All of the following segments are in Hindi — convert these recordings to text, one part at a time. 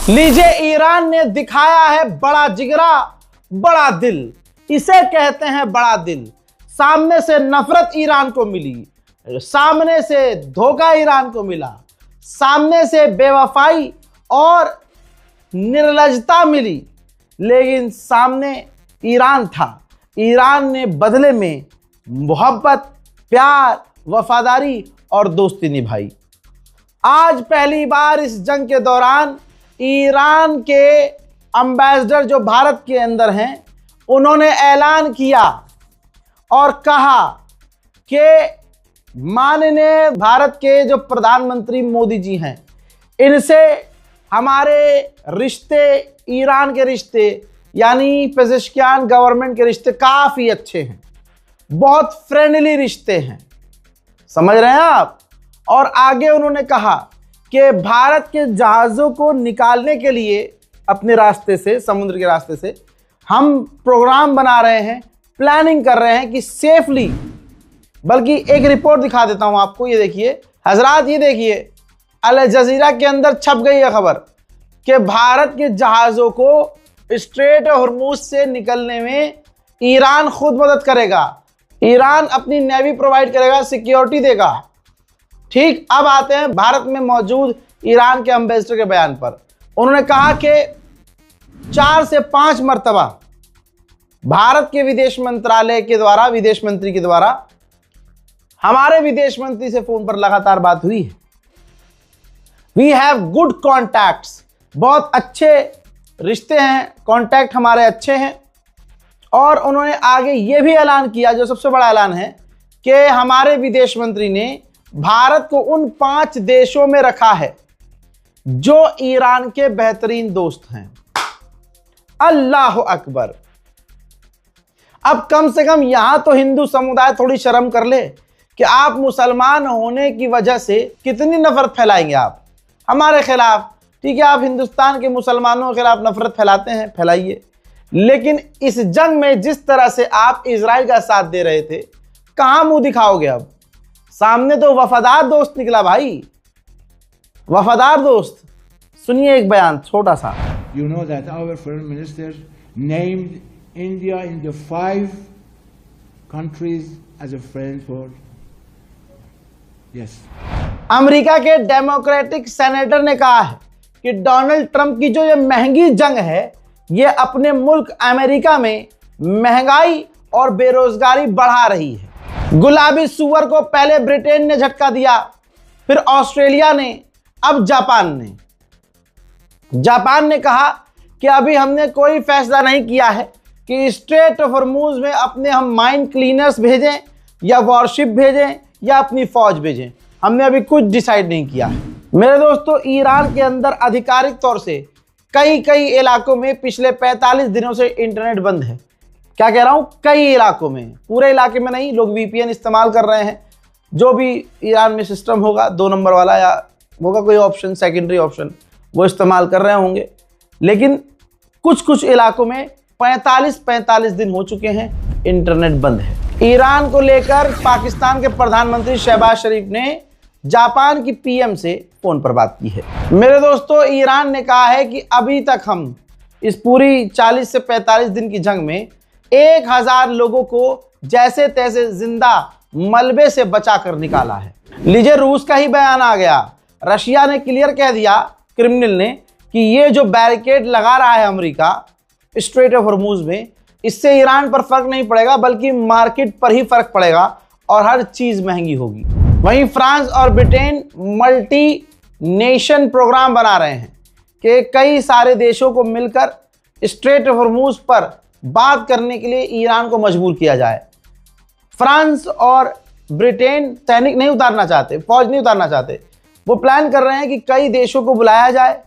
लीजिए, ईरान ने दिखाया है बड़ा जिगरा, बड़ा दिल। इसे कहते हैं बड़ा दिल। सामने से नफरत ईरान को मिली, सामने से धोखा ईरान को मिला, सामने से बेवफाई और निर्लजता मिली, लेकिन सामने ईरान था। ईरान ने बदले में मोहब्बत, प्यार, वफादारी और दोस्ती निभाई। आज पहली बार इस जंग के दौरान ईरान के एम्बेसडर जो भारत के अंदर हैं, उन्होंने ऐलान किया और कहा कि माननीय भारत के जो प्रधानमंत्री मोदी जी हैं, इनसे हमारे रिश्ते, ईरान के रिश्ते यानी पेजेश्कियान गवर्नमेंट के रिश्ते काफ़ी अच्छे हैं, बहुत फ्रेंडली रिश्ते हैं। समझ रहे हैं आप? और आगे उन्होंने कहा कि भारत के जहाज़ों को निकालने के लिए अपने रास्ते से, समुद्र के रास्ते से, हम प्रोग्राम बना रहे हैं, प्लानिंग कर रहे हैं कि सेफली, बल्कि एक रिपोर्ट दिखा देता हूं आपको। ये देखिए हजरात, ये देखिए अल जजीरा के अंदर छप गई है खबर कि भारत के जहाज़ों को स्ट्रेट हॉर्मूज से निकलने में ईरान खुद मदद करेगा, ईरान अपनी नेवी प्रोवाइड करेगा, सिक्योरिटी देगा। ठीक, अब आते हैं भारत में मौजूद ईरान के एम्बेसडर के बयान पर। उन्होंने कहा कि 4 से 5 मरतबा भारत के विदेश मंत्रालय के द्वारा, विदेश मंत्री के द्वारा हमारे विदेश मंत्री से फोन पर लगातार बात हुई है। वी हैव गुड कॉन्टैक्ट्स, बहुत अच्छे रिश्ते हैं, कॉन्टैक्ट हमारे अच्छे हैं। और उन्होंने आगे ये भी ऐलान किया, जो सबसे बड़ा ऐलान है, कि हमारे विदेश मंत्री ने भारत को उन 5 देशों में रखा है जो ईरान के बेहतरीन दोस्त हैं। अल्लाह अकबर। अब कम से कम यहां तो हिंदू समुदाय थोड़ी शर्म कर ले कि आप मुसलमान होने की वजह से कितनी नफरत फैलाएंगे आप हमारे खिलाफ। ठीक है, आप हिंदुस्तान के मुसलमानों के खिलाफ नफरत फैलाते हैं, फैलाइए, लेकिन इस जंग में जिस तरह से आप इजराइल का साथ दे रहे थे, कहां मुंह दिखाओगे अब? सामने तो वफादार दोस्त निकला भाई, वफादार दोस्त। सुनिए एक बयान छोटा सा। You know that our foreign minister named India in the 5 countries as a friend for. Yes. America के डेमोक्रेटिक सेनेटर ने कहा है कि डोनाल्ड ट्रंप की जो ये महंगी जंग है, ये अपने मुल्क अमेरिका में महंगाई और बेरोजगारी बढ़ा रही है। गुलाबी सुअर को पहले ब्रिटेन ने झटका दिया, फिर ऑस्ट्रेलिया ने, अब जापान ने। जापान ने कहा कि अभी हमने कोई फैसला नहीं किया है कि स्ट्रेट ऑफ हॉर्मूज में अपने हम माइन क्लीनर्स भेजें या वॉरशिप भेजें या अपनी फौज भेजें, हमने अभी कुछ डिसाइड नहीं किया है। मेरे दोस्तों, ईरान के अंदर आधिकारिक तौर से कई इलाकों में पिछले 45 दिनों से इंटरनेट बंद है। क्या कह रहा हूं? कई इलाकों में, पूरे इलाके में नहीं। लोग वीपीएन इस्तेमाल कर रहे हैं, जो भी ईरान में सिस्टम होगा 2 नंबर वाला या होगा कोई ऑप्शन, सेकेंडरी ऑप्शन, वो इस्तेमाल कर रहे होंगे। लेकिन कुछ इलाकों में 45 दिन हो चुके हैं इंटरनेट बंद है। ईरान को लेकर पाकिस्तान के प्रधानमंत्री शहबाज शरीफ ने जापान की पीएम से फोन पर बात की है। मेरे दोस्तों, ईरान ने कहा है कि अभी तक हम इस पूरी 40 से 45 दिन की जंग में 1000 लोगों को जैसे तैसे जिंदा मलबे से बचा कर निकाला है। लीजिए, रूस का ही बयान आ गया। रशिया ने क्लियर कह दिया, क्रिमिनल ने, कि ये जो बैरिकेड लगा रहा है अमेरिका स्ट्रेट ऑफ हॉर्मूज में, इससे ईरान पर फर्क नहीं पड़ेगा, बल्कि मार्केट पर ही फर्क पड़ेगा और हर चीज महंगी होगी। वहीं फ्रांस और ब्रिटेन मल्टी नेशन प्रोग्राम बना रहे हैं कि कई सारे देशों को मिलकर स्ट्रेट ऑफ हॉर्मूज पर बात करने के लिए ईरान को मजबूर किया जाए। फ्रांस और ब्रिटेन सैनिक नहीं उतारना चाहते, फौज नहीं उतारना चाहते। वो प्लान कर रहे हैं कि कई देशों को बुलाया जाए,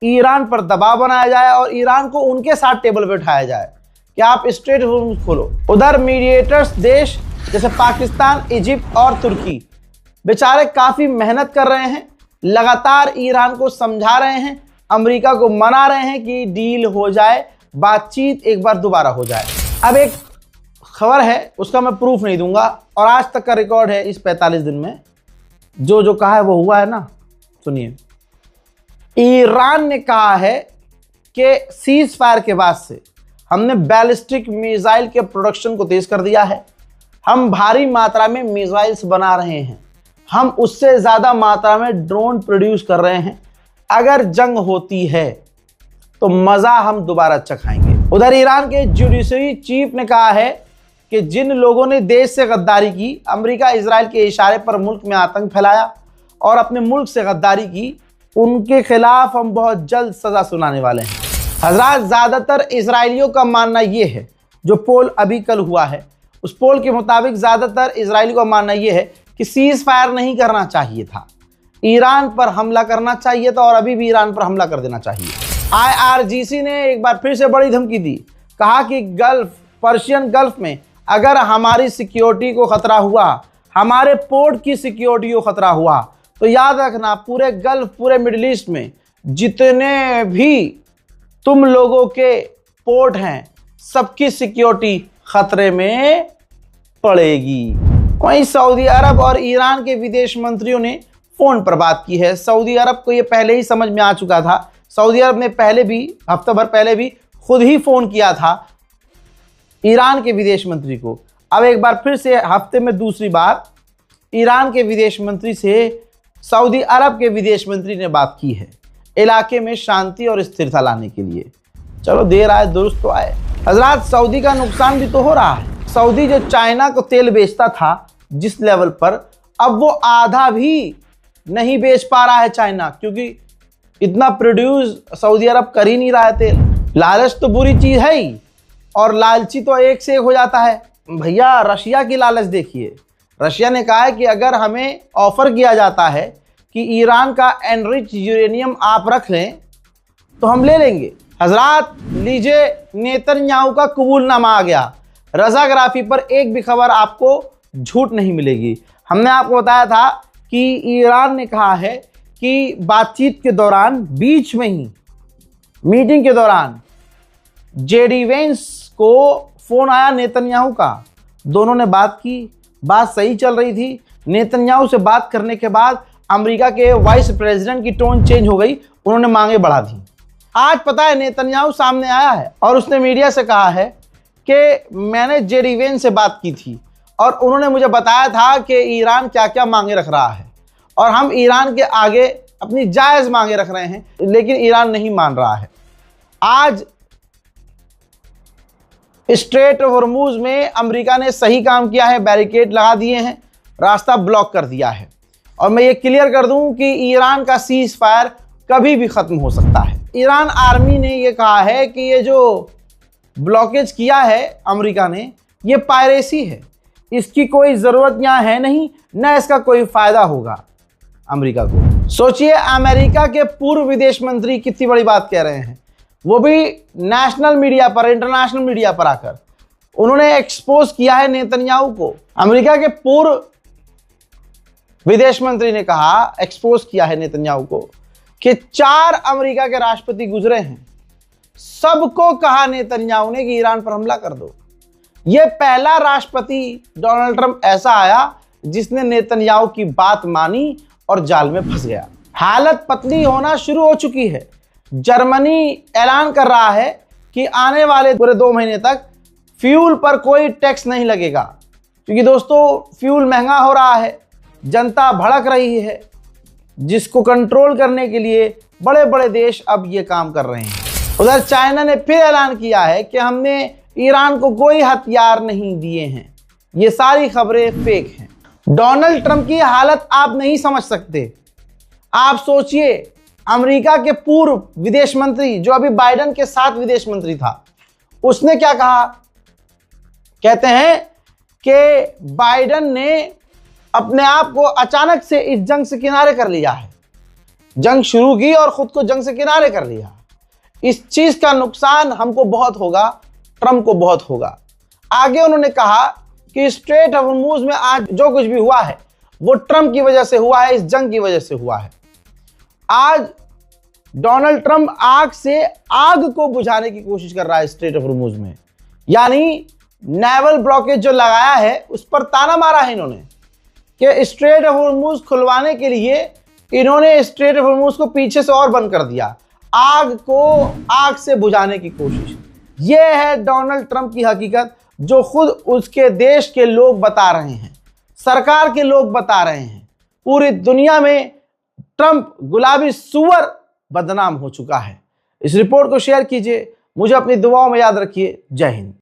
ईरान पर दबाव बनाया जाए और ईरान को उनके साथ टेबल पर उठाया जाए कि आप स्ट्रेट ऑफ हॉर्मूज खोलो। उधर मीडिएटर्स देश जैसे पाकिस्तान, इजिप्ट और तुर्की बेचारे काफ़ी मेहनत कर रहे हैं, लगातार ईरान को समझा रहे हैं, अमेरिका को मना रहे हैं कि डील हो जाए, बातचीत एक बार दोबारा हो जाए। अब एक खबर है, उसका मैं प्रूफ नहीं दूंगा और आज तक का रिकॉर्ड है इस 45 दिन में जो जो कहा है वो हुआ है ना। सुनिए, ईरान ने कहा है कि सीज फायर के बाद से हमने बैलिस्टिक मिसाइल के प्रोडक्शन को तेज कर दिया है। हम भारी मात्रा में मिसाइल्स बना रहे हैं, हम उससे ज़्यादा मात्रा में ड्रोन प्रोड्यूस कर रहे हैं। अगर जंग होती है तो मज़ा हम दोबारा चखाएंगे। उधर ईरान के जुडिशरी चीफ ने कहा है कि जिन लोगों ने देश से गद्दारी की, अमेरिका इजराइल के इशारे पर मुल्क में आतंक फैलाया और अपने मुल्क से गद्दारी की, उनके खिलाफ हम बहुत जल्द सज़ा सुनाने वाले हैं। हजरात, ज़्यादातर इजरायलियों का मानना ये है, जो पोल अभी कल हुआ है उस पोल के मुताबिक ज़्यादातर इजरायलियों का मानना ये है कि सीज फायर नहीं करना चाहिए था, ईरान पर हमला करना चाहिए था और अभी भी ईरान पर हमला कर देना चाहिए। IRGC ने एक बार फिर से बड़ी धमकी दी, कहा कि पर्शियन गल्फ में अगर हमारी सिक्योरिटी को खतरा हुआ, हमारे पोर्ट की सिक्योरिटी को खतरा हुआ, तो याद रखना पूरे गल्फ, पूरे मिडिल ईस्ट में जितने भी तुम लोगों के पोर्ट हैं, सबकी सिक्योरिटी खतरे में पड़ेगी। वहीं सऊदी अरब और ईरान के विदेश मंत्रियों ने फोन पर बात की है। सऊदी अरब को यह पहले ही समझ में आ चुका था। सऊदी अरब ने पहले भी, हफ्ता भर पहले भी खुद ही फोन किया था ईरान के विदेश मंत्री को। अब एक बार फिर से हफ्ते में दूसरी बार ईरान के विदेश मंत्री से सऊदी अरब के विदेश मंत्री ने बात की है, इलाके में शांति और स्थिरता लाने के लिए। चलो, देर आए दुरुस्त तो आए। हजरात, सऊदी का नुकसान भी तो हो रहा है। सऊदी जो चाइना को तेल बेचता था जिस लेवल पर, अब वो आधा भी नहीं बेच पा रहा है चाइना, क्योंकि इतना प्रोड्यूस सऊदी अरब कर ही नहीं रहा है तेल। लालच तो बुरी चीज़ है ही, और लालची तो एक से एक हो जाता है। भैया, रशिया की लालच देखिए। रशिया ने कहा है कि अगर हमें ऑफर किया जाता है कि ईरान का एनरिच यूरेनियम आप रख लें तो हम ले लेंगे। हजरात, लीजिए, नेतन्याहू का कबूलनामा आ गया। रजाग्राफी पर एक भी खबर आपको झूठ नहीं मिलेगी। हमने आपको बताया था कि ईरान ने कहा है कि बातचीत के दौरान, बीच में ही मीटिंग के दौरान, जेडी वेंस को फोन आया नेतन्याहू का। दोनों ने बात की, बात सही चल रही थी। नेतन्याहू से बात करने के बाद अमेरिका के वाइस प्रेसिडेंट की टोन चेंज हो गई, उन्होंने मांगे बढ़ा दी। आज पता है नेतन्याहू सामने आया है और उसने मीडिया से कहा है कि मैंने जेडी वेंस से बात की थी और उन्होंने मुझे बताया था कि ईरान क्या क्या मांगे रख रहा है और हम ईरान के आगे अपनी जायज़ मांगे रख रहे हैं, लेकिन ईरान नहीं मान रहा है। आज स्ट्रेट ऑफ हॉर्मुज में अमेरिका ने सही काम किया है, बैरिकेड लगा दिए हैं, रास्ता ब्लॉक कर दिया है। और मैं ये क्लियर कर दूं कि ईरान का सीज फायर कभी भी ख़त्म हो सकता है। ईरान आर्मी ने ये कहा है कि ये जो ब्लॉकेज किया है अमेरिका ने, ये पायरेसी है, इसकी कोई ज़रूरत यहाँ है नहीं, न इसका कोई फ़ायदा होगा अमेरिका को। सोचिए, अमेरिका के पूर्व विदेश मंत्री कितनी बड़ी बात कह रहे हैं, वो भी नेशनल मीडिया पर, इंटरनेशनल मीडिया पर आकर। उन्होंने एक्सपोज किया है नेतन्याहू को। अमेरिका के पूर्व विदेश मंत्री ने कहा, एक्सपोज किया है नेतन्याहू को कि 4 अमेरिका के राष्ट्रपति गुजरे हैं, सबको कहा नेतन्याहू ने कि ईरान पर हमला कर दो। यह पहला राष्ट्रपति डोनाल्ड ट्रंप ऐसा आया जिसने नेतन्याहू की बात मानी और जाल में फंस गया। हालत पतली होना शुरू हो चुकी है। जर्मनी ऐलान कर रहा है कि आने वाले पूरे 2 महीने तक फ्यूल पर कोई टैक्स नहीं लगेगा, क्योंकि दोस्तों फ्यूल महंगा हो रहा है, जनता भड़क रही है, जिसको कंट्रोल करने के लिए बड़े बड़े देश अब ये काम कर रहे हैं। उधर चाइना ने फिर ऐलान किया है कि हमने ईरान को कोई हथियार नहीं दिए हैं। ये सारी खबरें फेक हैं। डोनाल्ड ट्रंप की हालत आप नहीं समझ सकते। आप सोचिए, अमेरिका के पूर्व विदेश मंत्री जो अभी बाइडेन के साथ विदेश मंत्री था, उसने क्या कहा? कहते हैं कि बाइडेन ने अपने आप को अचानक से इस जंग से किनारे कर लिया है। जंग शुरू की और खुद को जंग से किनारे कर लिया। इस चीज का नुकसान हमको बहुत होगा, ट्रंप को बहुत होगा। आगे उन्होंने कहा कि स्ट्रेट ऑफ हॉर्मुज में आज जो कुछ भी हुआ है वो ट्रंप की वजह से हुआ है, इस जंग की वजह से हुआ है। आज डोनाल्ड ट्रंप आग से आग को बुझाने की कोशिश कर रहा है स्ट्रेट ऑफ हॉर्मुज में, यानी नेवल ब्लॉकेज जो लगाया है उस पर ताना मारा है इन्होंने कि स्ट्रेट ऑफ हॉर्मुज खुलवाने के लिए इन्होंने स्ट्रेट ऑफ हॉर्मुज को पीछे से और बंद कर दिया, आग को आग से बुझाने की कोशिश। यह है डोनाल्ड ट्रंप की हकीकत, जो खुद उसके देश के लोग बता रहे हैं, सरकार के लोग बता रहे हैं। पूरी दुनिया में ट्रंप गुलाबी सुअर बदनाम हो चुका है। इस रिपोर्ट को शेयर कीजिए, मुझे अपनी दुआओं में याद रखिए। जय हिंद।